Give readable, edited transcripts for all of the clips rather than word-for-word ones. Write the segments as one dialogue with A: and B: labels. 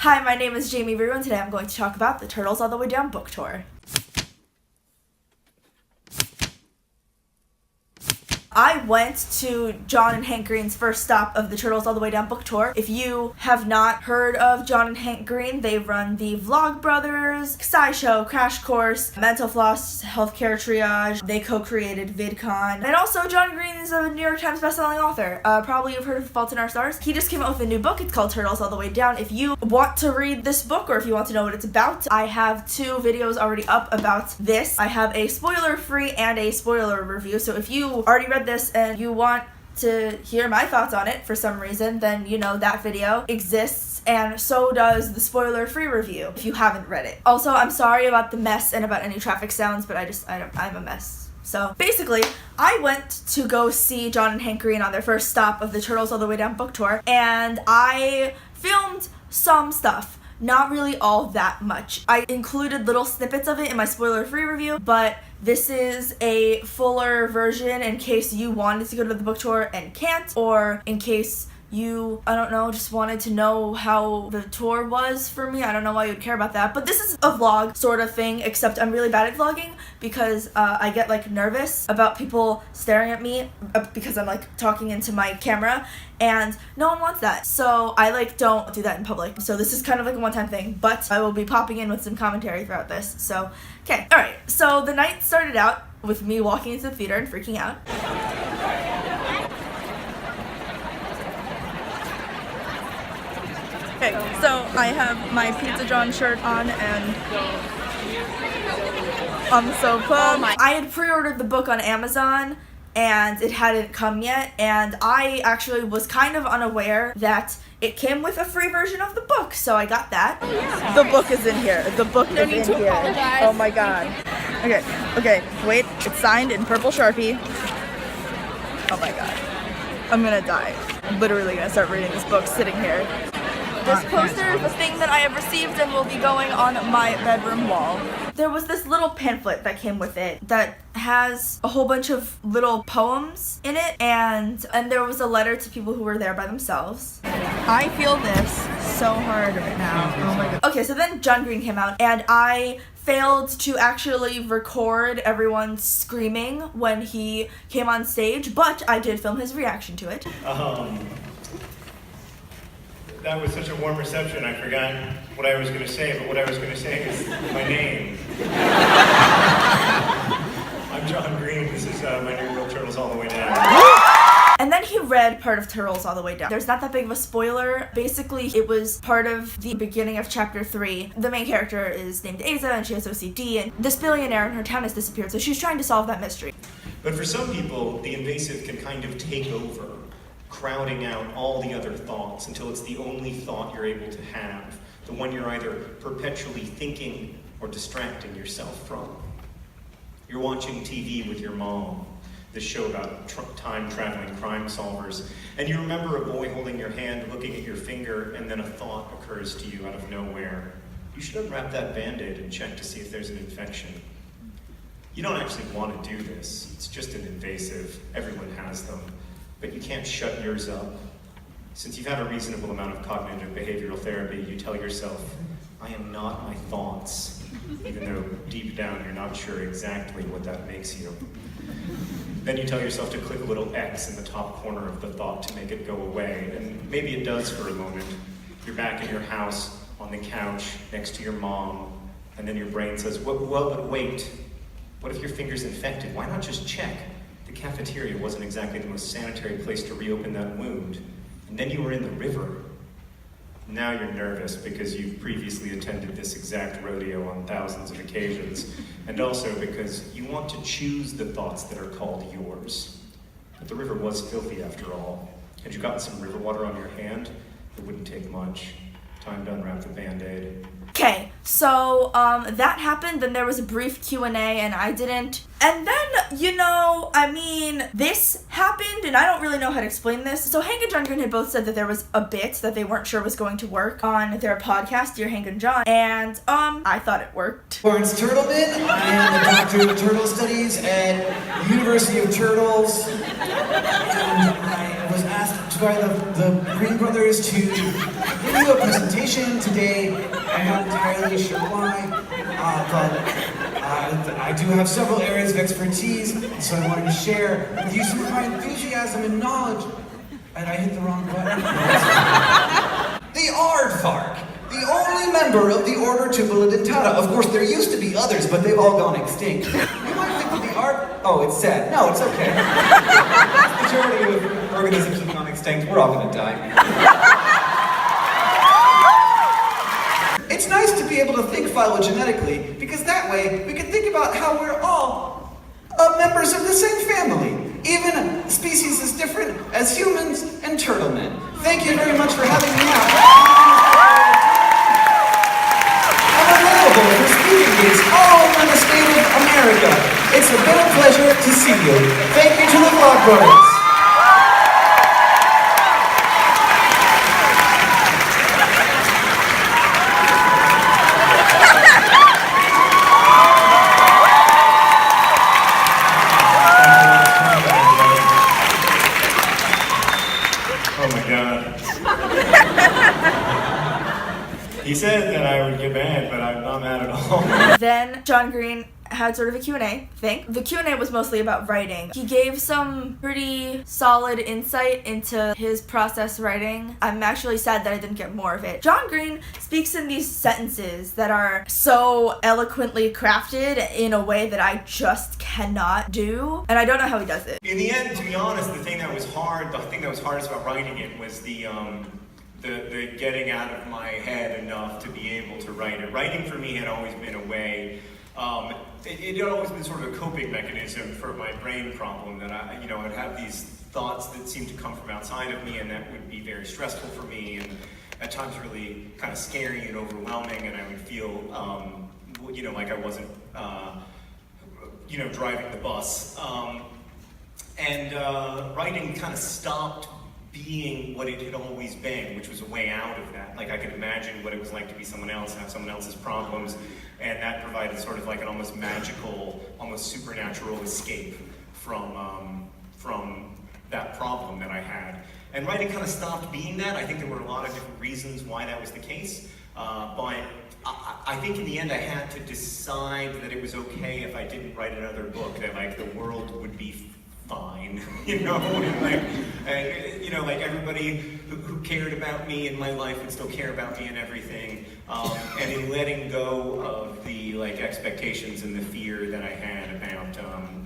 A: Hi, my name is Jamie Rue, and today I'm going to talk about the Turtles All the Way Down book tour. I went to John and Hank Green's first stop of the Turtles All the Way Down book tour. If you have not heard of John and Hank Green, they run the Vlog Brothers, SciShow, Crash Course, Mental Floss, Healthcare Triage. They co-created VidCon. And also, John Green is a New York Times bestselling author. Probably you've heard of Fault in Our Stars. He just came out with a new book. It's called Turtles All the Way Down. If you want to read this book, or if you want to know what it's about, I have 2 videos already up about this. I have a spoiler-free and a spoiler review. So if you already read this and you want to hear my thoughts on it for some reason, then you know that video exists, and so does the spoiler-free review if you haven't read it. Also, I'm sorry about the mess and about any traffic sounds, but I'm a mess. So basically, I went to go see John and Hank Green on their first stop of the Turtles All the Way Down book tour, and I filmed some stuff. Not really all that much. I included little snippets of it in my spoiler-free review, but this is a fuller version in case you wanted to go to the book tour and can't, or in case you, I don't know, just wanted to know how the tour was for me. I don't know why you'd care about that, but this is a vlog sort of thing, except I'm really bad at vlogging because I get like nervous about people staring at me because I'm like talking into my camera, and no one wants that. So I don't do that in public. So this is kind of like a one-time thing, but I will be popping in with some commentary throughout this. So, okay. All right. So the night started out with me walking into the theater and freaking out. Okay, so I have my Pizza John shirt on and I'm so pumped. I had pre-ordered the book on Amazon and it hadn't come yet, and I actually was kind of unaware that it came with a free version of the book, so I got that. Oh, yeah. The book is in here. The book is in here. Apologize. Oh my god. Okay, wait. It's signed in purple Sharpie. Oh my god. I'm gonna die. I'm literally gonna start reading this book sitting here. This poster is the thing that I have received and will be going on my bedroom wall. There was this little pamphlet that came with it that has a whole bunch of little poems in it, and there was a letter to people who were there by themselves. I feel this so hard right now. Oh my god. Okay, so then John Green came out, and I failed to actually record everyone screaming when he came on stage, but I did film his reaction to it.
B: That was such a warm reception, I forgot what I was going to say, but what I was going to say is my name. I'm John Green. This is my new book, Turtles All the Way Down.
A: And then he read part of Turtles All the Way Down. There's not that big of a spoiler. Basically, it was part of the beginning of chapter 3. The main character is named Aza, and she has OCD, and this billionaire in her town has disappeared, so she's trying to solve that mystery.
B: But for some people, the invasive can kind of take over, crowding out all the other thoughts until it's the only thought you're able to have, the one you're either perpetually thinking or distracting yourself from. You're watching TV with your mom, this show about time-traveling crime solvers, and you remember a boy holding your hand, looking at your finger, and then a thought occurs to you out of nowhere. You should unwrap that Band-Aid and check to see if there's an infection. You don't actually want to do this. It's just an invasive. Everyone has them. But you can't shut yours up. Since you've had a reasonable amount of cognitive behavioral therapy, you tell yourself, I am not my thoughts, even though deep down you're not sure exactly what that makes you. Then you tell yourself to click a little X in the top corner of the thought to make it go away, and maybe it does for a moment. You're back in your house, on the couch, next to your mom, and then your brain says, well, but wait, what if your finger's infected? Why not just check? The cafeteria wasn't exactly the most sanitary place to reopen that wound. And then you were in the river. Now you're nervous because you've previously attended this exact rodeo on thousands of occasions, and also because you want to choose the thoughts that are called yours. But the river was filthy after all. Had you gotten some river water on your hand, it wouldn't take much. Time to unwrap the Band-Aid.
A: Okay, so that happened, then there was a brief Q&A, and I didn't. And then, this happened, and I don't really know how to explain this. So Hank and John Green had both said that there was a bit that they weren't sure was going to work on their podcast, Dear Hank and John, and I thought it worked.
C: Lawrence Turtleman. I am a doctor of turtle studies at the University of Turtles, and I was asked to asked by the Green Brothers to give you a presentation today. I'm not entirely sure why, but I do have several areas of expertise, so I wanted to share with you some of my enthusiasm and knowledge. And I hit the wrong button. The aardvark, the only member of the order Tubulidentata. Of course, there used to be others, but they've all gone extinct. You might think that the oh, it's sad. No, it's okay. The majority of organisms have gone extinct. We're all gonna die. It's nice to be able to think phylogenetically, because that way we can think about how we're all members of the same family. Even species as different as humans and turtlemen. Thank you very much for having me out. I'm available for speaking gigs all over the state of America. It's a real pleasure to see you. Thank you to the Vlog Brothers.
B: Oh my God. He said that I would get mad, but I'm not mad at all.
A: Then John Green had sort of a Q&A thing. The Q&A was mostly about writing. He gave some pretty solid insight into his process writing. I'm actually sad that I didn't get more of it. John Green speaks in these sentences that are so eloquently crafted in a way that I just cannot do, and I don't know how he does it.
B: In the end, to be honest, the thing that was hardest about writing it was the getting out of my head enough to be able to write it. Writing for me had always been a way, it had always been sort of a coping mechanism for my brain problem, that I'd have these thoughts that seemed to come from outside of me, and that would be very stressful for me, and at times really kind of scary and overwhelming, and I would feel, like I wasn't, driving the bus. Writing kind of stopped being what it had always been, which was a way out of that. Like, I could imagine what it was like to be someone else, have someone else's problems, and that provided sort of like an almost magical, almost supernatural escape from that problem that I had. And writing kind of stopped being that. I think there were a lot of different reasons why that was the case, but I think in the end I had to decide that it was okay if I didn't write another book, that like the world would be fine, like everybody who cared about me in my life would still care about me and everything, and in letting go of the expectations and the fear that I had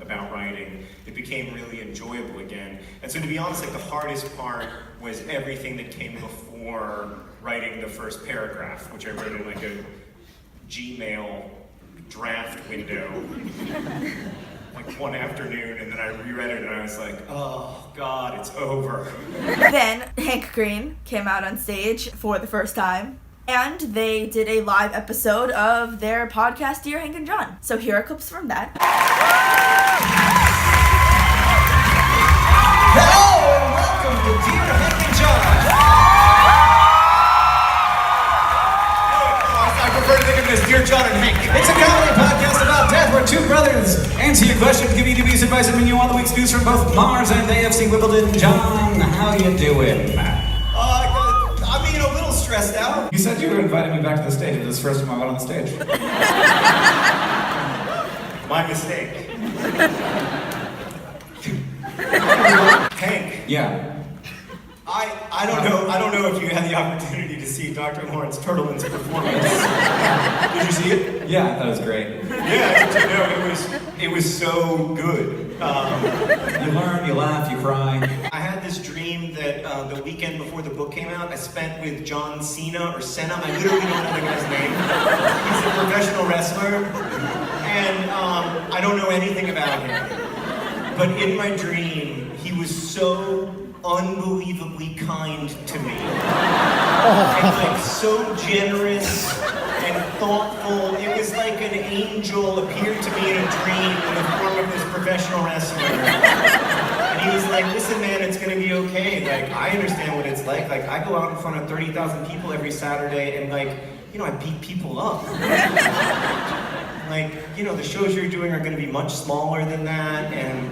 B: about writing, it became really enjoyable again. And so, to be honest, the hardest part was everything that came before writing the first paragraph, which I wrote in a Gmail draft window. One afternoon, and then I reread it and I was like, oh God, it's over.
A: Then Hank Green came out on stage for the first time, and they did a live episode of their podcast, Dear Hank and John. So here are clips from that.
C: Hello and welcome to Dear Hank and John.
B: I prefer to think of it as Dear John and Hank.
C: It's a comedy podcast about death where two brothers answer your questions, give you news, advice, and menu on the week's news from both Mars and AFC Wimbledon. John, how you doing?
B: A little stressed out.
C: You said you were inviting me back to the stage. It was the first time I went on the stage.
B: My mistake. Hank.
C: Yeah.
B: I don't know if you had the opportunity to see Dr. Lawrence Turtleman's performance. Did you see it?
C: Yeah, I thought it was great.
B: Yeah, it was so good.
C: You learn, you laugh, you cry.
B: I had this dream that the weekend before the book came out, I spent with John Cena or Senna. I literally don't know the guy's name. He's a professional wrestler, and I don't know anything about him. But in my dream, he was so unbelievably kind to me. And so generous and thoughtful. It was like an angel appeared to me in a dream in the form of this professional wrestler. And he was like, listen man, it's gonna be okay. I understand what it's like. I go out in front of 30,000 people every Saturday and I beat people up. The shows you're doing are gonna be much smaller than that, and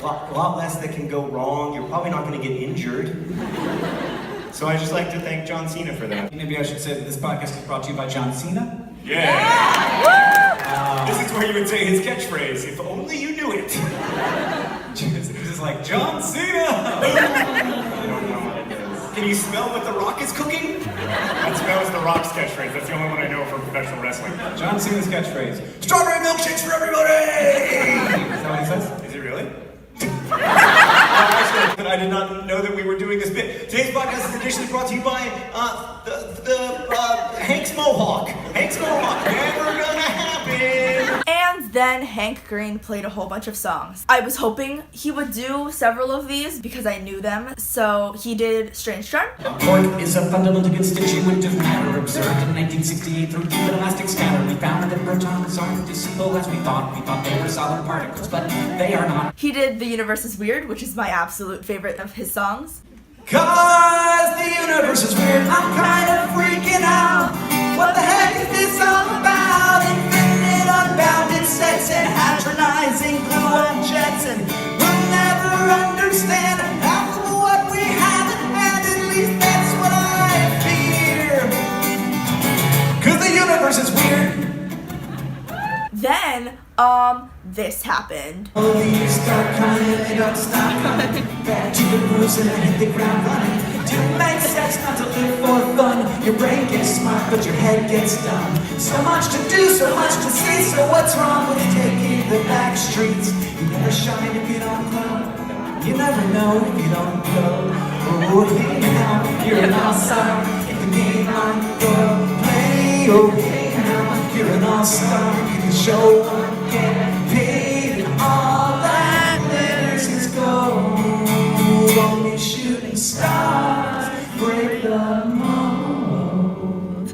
B: a lot less that can go wrong. You're probably not going to get injured. So I'd just like to thank John Cena for that.
C: Maybe I should say that this podcast is brought to you by John Cena.
B: Yeah! This is where you would say his catchphrase, if only you knew it.
C: It's just like, John Cena!
B: I don't know what it is. Can you smell what The Rock is cooking? That was The Rock's catchphrase. That's the only one I know from professional wrestling.
C: John Cena's catchphrase, strawberry milkshakes for everybody! Is that what he says?
B: Is it really? I did not know that we were doing this bit. Today's podcast is additionally brought to you by Hank's Mohawk. Hank's Mohawk. Never gonna happen.
A: And then Hank Green played a whole bunch of songs. I was hoping he would do several of these because I knew them. So he did Strange Charm.
D: Pork is a fundamental constituent of matter observed in 1968 through deep elastic scatter. We found that protons aren't as simple as we thought. We thought they were solid particles, but they are not.
A: He did The Universe is Weird, which is my absolute favorite of his songs.
C: Cause the universe is weird, I'm kind of freaking out. What the heck is this all about? Infinite, unbounded sets and patronizing glue-on jets, and we'll never understand half of what we haven't had. At least that's what I fear. Cause the universe is weird.
A: Then, this happened.
C: Oh, you start crying, they don't stop coming. Back to the roots and then hit the ground running. To make sense, not to live for fun. Your brain gets smart, but your head gets dumb. So much to do, so much to see. So what's wrong with taking the back streets? You never shine if you don't glow. You never know if you don't go. Oh, hey now, you're an all-star. Get the game on, go play. Oh, hey now, you're an all-star. Get the show on, get paid. And all that glitters is gold. Only shooting stars break the mold.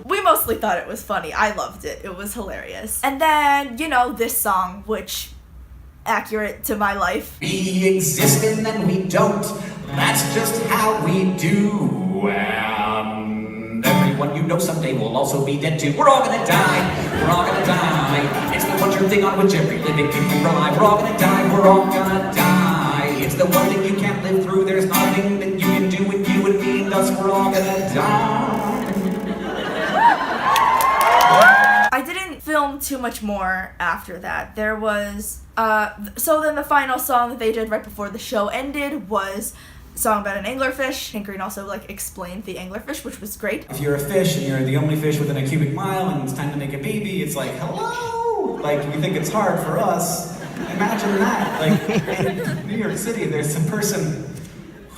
A: We mostly thought it was funny. I loved it. It was hilarious. And then, this song, which accurate to my life.
D: We exist and then we don't. That's just how we do. Everyone you know someday will also be dead too. We're all gonna die. We're all gonna die. It's the one true thing on which every living thing can rely. We're all gonna die. We're all gonna die. It's the one thing you can't live through. There's nothing that you can do with you and me and us. We're all gonna die.
A: I didn't film too much more after that. There was, so then the final song that they did right before the show ended was a song about an anglerfish. Hank Green also, explained the anglerfish, which was great.
C: If you're a fish and you're the only fish within a cubic mile and it's time to make a baby, it's like, hello! You think it's hard for us. Imagine that. In New York City, there's a person,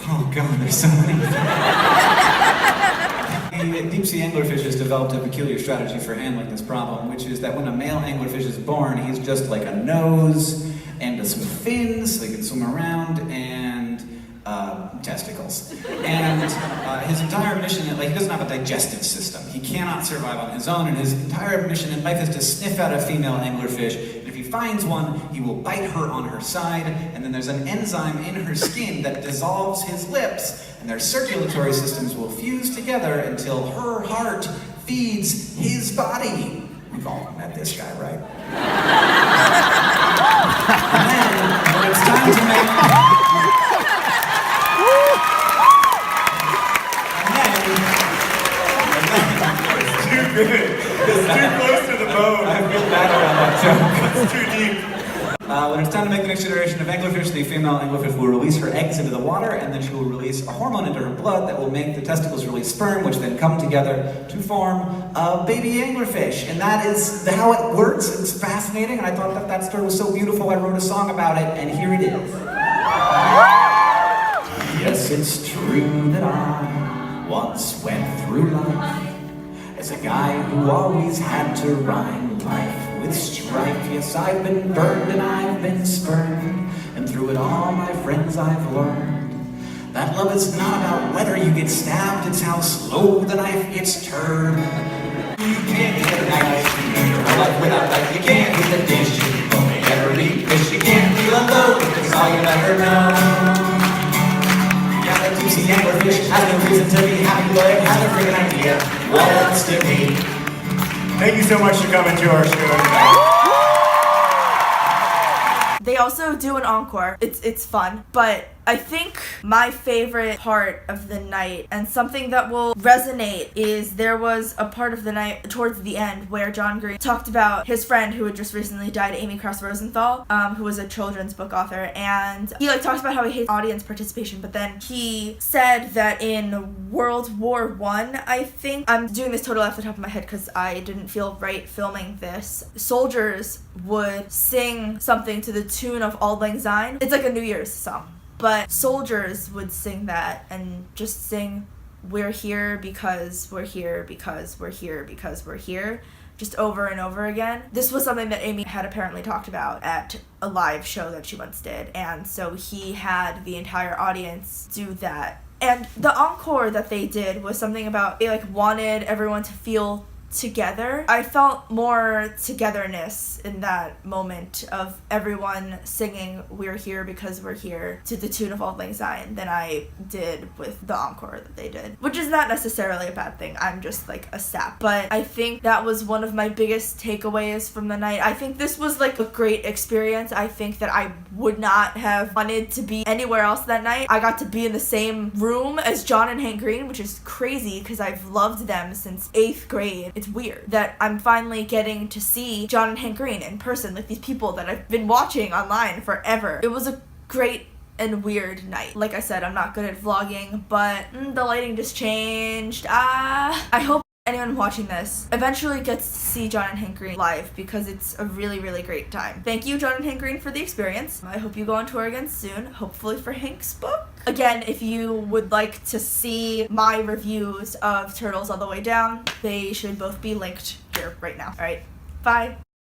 C: oh God, there's so many. Deep sea anglerfish has developed a peculiar strategy for handling this problem, which is that when a male anglerfish is born, he's just like a nose and some fins, so he can swim around, and testicles. And his entire mission, he doesn't have a digestive system. He cannot survive on his own, and his entire mission in life is to sniff out a female anglerfish. And if he finds one, he will bite her on her side, and then there's an enzyme in her skin that dissolves his lips, and their circulatory systems will fuse together until her heart feeds his body. We've all met this guy, right? And then, when it's time to make...
B: Too good. It's too close to the bone.
C: I feel bad about that joke.
B: It's too deep.
C: When it's time to make the next generation of anglerfish, the female anglerfish will release her eggs into the water, and then she will release a hormone into her blood that will make the testicles release sperm, which then come together to form a baby anglerfish. And that is how it works. It's fascinating, and I thought that story was so beautiful, I wrote a song about it, and here it is.
D: Yes, it's true that I once went through life as a guy who always had to rhyme life with strife. Yes, I've been burned and I've been spurned, and through it all, my friends, I've learned that love is not about whether you get stabbed, it's how slow the knife gets turned. You can't get a knife in your life without life. You can't eat the dish, you only ever eat fish. You can't feel alone, it's all you'll ever know. Yeah, the deep-sea anglerfish has no reason to be happy, but it has a freaking idea what it wants to be.
B: Thank you so much for coming to our show tonight.
A: They also do an encore. It's fun, but I think my favorite part of the night, and something that will resonate, is there was a part of the night towards the end where John Green talked about his friend who had just recently died, Amy Cross Rosenthal, who was a children's book author, and he talks about how he hates audience participation, but then he said that in World War I think, I'm doing this totally off the top of my head because I didn't feel right filming this, soldiers would sing something to the tune of Auld Lang Syne. It's like a New Year's song. But soldiers would sing that and just sing, we're here because we're here because we're here because we're here, just over and over again. This was something that Amy had apparently talked about at a live show that she once did, and so he had the entire audience do that. And the encore that they did was something about, they wanted everyone to feel together. I felt more togetherness in that moment of everyone singing we're here because we're here to the tune of Auld Lang Syne than I did with the encore that they did, which is not necessarily a bad thing. I'm just a sap, but I think that was one of my biggest takeaways from the night. I think this was a great experience. I think that I would not have wanted to be anywhere else that night. I got to be in the same room as John and Hank Green, which is crazy because I've loved them since 8th grade. It's weird that I'm finally getting to see John and Hank Green in person, these people that I've been watching online forever. It was a great and weird night. Like I said, I'm not good at vlogging, but the lighting just changed. I hope anyone watching this eventually gets to see John and Hank Green live because it's a really, really great time. Thank you, John and Hank Green, for the experience. I hope you go on tour again soon, hopefully for Hank's book. Again, if you would like to see my reviews of Turtles All the Way Down, they should both be linked here right now. All right, bye.